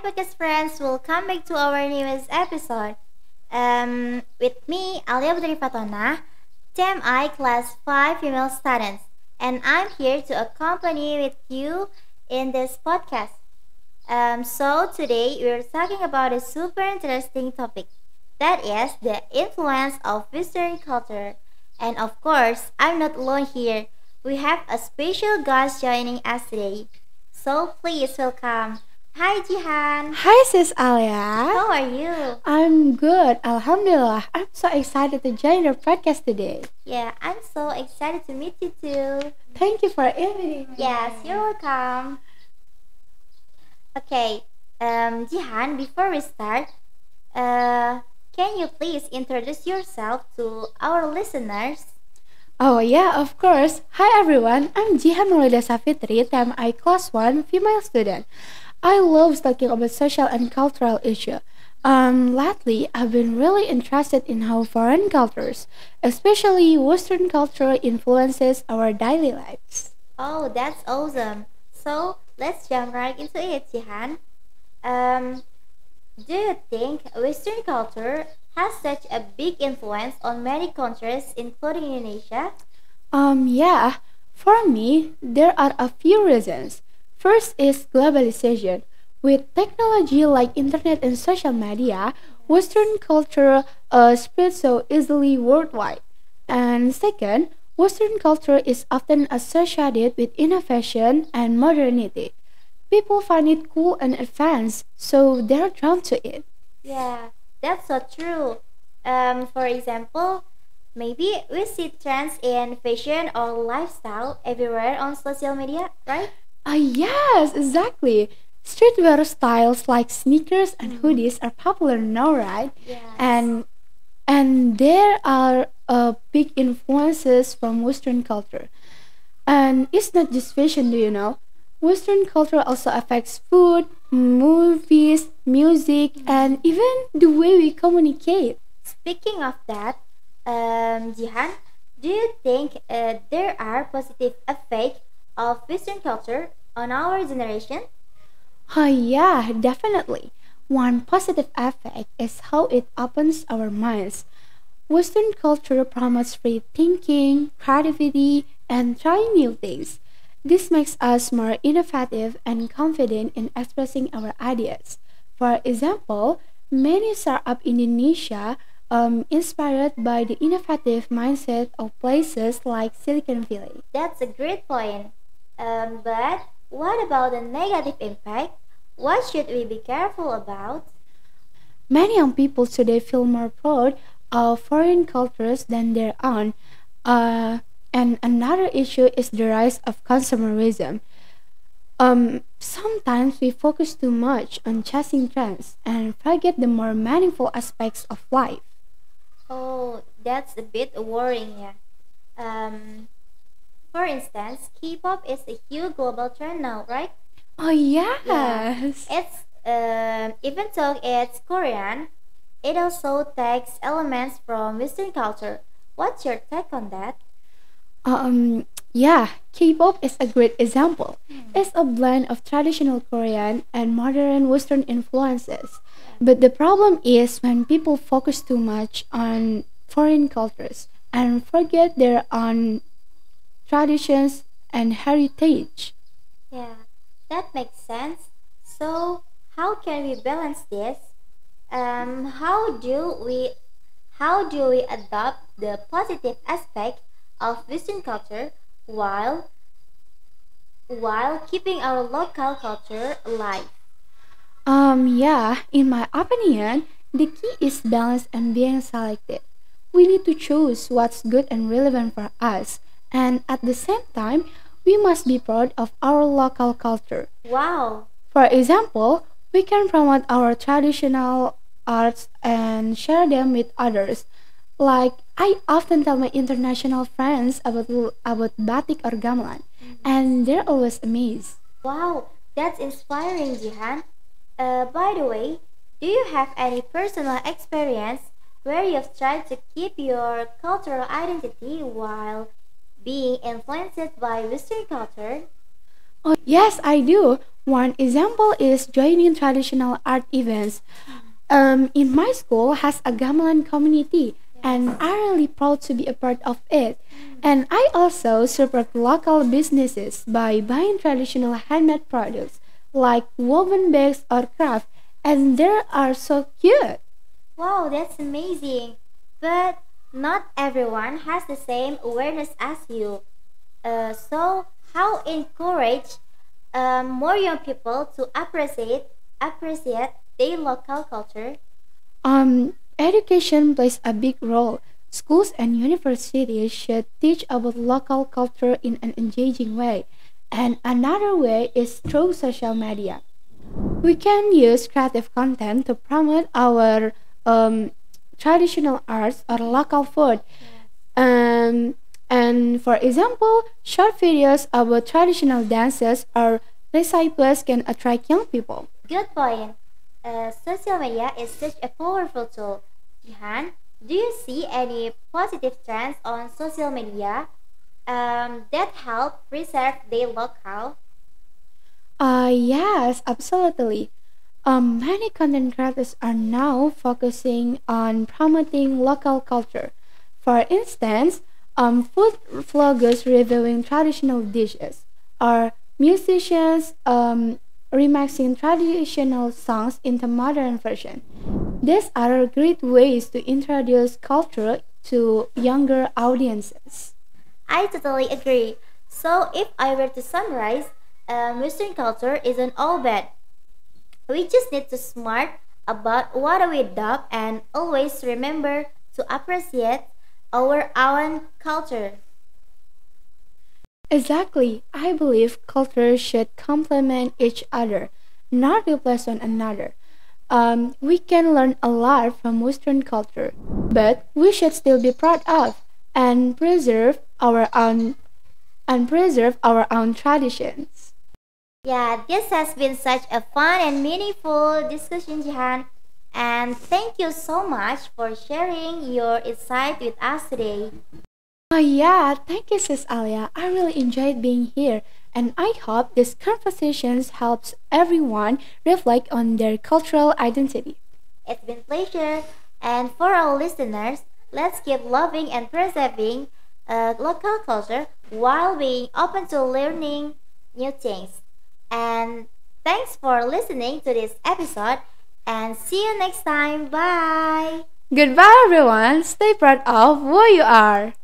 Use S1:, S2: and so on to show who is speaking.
S1: podcast friends, welcome back to our newest episode. With me, Alia Putri Fatona, TMI Class 5 Female Students, and I'm here to accompany with you in this podcast. So today we're talking about a super interesting topic, that is the influence of Western culture. And of course, I'm not alone here. We have a special guest joining us today. So please welcome. Hi Jihan.
S2: Hi sis Alia.
S1: How are you?
S2: I'm good, Alhamdulillah. I'm so excited to join your podcast today.
S1: Yeah, I'm so excited to meet you too.
S2: Thank you for inviting me.
S1: Yes, you're welcome. Okay, Jihan, before we start, can you please introduce yourself to our listeners?
S2: Oh yeah, of course. Hi everyone, I'm Jihan Maulida Safitri, TMI Class 1 female student. I love talking about social and cultural issues. Lately, I've been really interested in how foreign cultures, especially Western culture, influences our daily lives.
S1: Oh, that's awesome. So let's jump right into it, Jihan. Um, do you think Western culture has such a big influence on many countries, including Indonesia?
S2: Yeah, for me, there are a few reasons. First is globalization. With technology like internet and social media, Western culture spreads so easily worldwide. And second, Western culture is often associated with innovation and modernity. People find it cool and advanced, so they're drawn to it.
S1: Yeah, that's so true. For example, maybe we see trends in fashion or lifestyle everywhere on social media, right?
S2: Yes, exactly. Streetwear styles like sneakers and hoodies are popular now, right?
S1: Yes.
S2: And there are big influences from Western culture. And it's not just fashion, do you know? Western culture also affects food, movies, music, and even the way we communicate.
S1: Speaking of that, Jihan, do you think there are positive effects of Western culture on our generation?
S2: Oh, yeah, definitely. One positive effect is how it opens our minds. Western culture promotes free thinking, creativity, and trying new things. This makes us more innovative and confident in expressing our ideas. For example, many startups in Indonesia inspired by the innovative mindset of places like Silicon Valley.
S1: That's a great point. But what about the negative impact? What should we be careful about?
S2: Many young people today feel more proud of foreign cultures than their own. Uh, and another issue is the rise of consumerism. Sometimes we focus too much on chasing trends and forget the more meaningful aspects of life.
S1: Oh, that's a bit worrying, yeah. Um, for instance, K-pop is a huge global trend now, right?
S2: Oh,
S1: Yeah,
S2: yes.
S1: it's even though it's Korean, it also takes elements from Western culture. What's your take on that?
S2: Yeah, K-pop is a great example. It's a blend of traditional Korean and modern Western influences. But the problem is when people focus too much on foreign cultures and forget their own traditions and heritage.
S1: Yeah, that makes sense. So, how can we balance this? Um, how do we how do we adopt the positive aspect of Western culture while keeping our local culture alive?
S2: Yeah, in my opinion, the key is balance and being selective. We need to choose what's good and relevant for us, and at the same time, we must be proud of our local culture.
S1: Wow,
S2: For example, we can promote our traditional arts and share them with others. Like I often tell my international friends about batik or gamelan, and they're always amazed.
S1: wow, that's inspiring, Jihan. By the way, do you have any personal experience where you've tried to keep your cultural identity while being influenced by Western culture?
S2: Oh, yes, I do. One example is joining traditional art events. In my school has a gamelan community, and I'm really proud to be a part of it. And I also support local businesses by buying traditional handmade products like woven bags or craft, and they are so cute.
S1: Wow, that's amazing. But not everyone has the same awareness as you. So, how encourage more young people to appreciate their local culture?
S2: Education plays a big role. Schools and universities should teach about local culture in an engaging way. And another way is through social media. We can use creative content to promote our traditional arts or local food. Um, and for example, short videos about traditional dances or recipes can attract young people.
S1: Good point. Social media is such a powerful tool. Jihan, do you see any positive trends on social media that help preserve the local?
S2: Yes, absolutely. Many content creators are now focusing on promoting local culture. For instance, food vloggers reviewing traditional dishes, or musicians remixing traditional songs into modern version. These are great ways to introduce culture to younger audiences.
S1: I totally agree. So, if I were to summarize, Western culture isn't all bad. We just need to smart about what we adopt and always remember to appreciate our own culture.
S2: Exactly. I believe cultures should complement each other, not replace one another. We can learn a lot from Western culture, but we should still be proud of and preserve our own traditions.
S1: Yeah, this has been such a fun and meaningful discussion, Jihan. And thank you so much for sharing your insight with us today.
S2: Oh yeah, thank you, Sis Alia. I really enjoyed being here, and I hope this conversation helps everyone reflect on their cultural identity.
S1: It's been a pleasure. And for our listeners, let's keep loving and preserving local culture while being open to learning new things. And thanks for listening to this episode. And see you next time. Bye.
S2: Goodbye, everyone. Stay proud of who you are.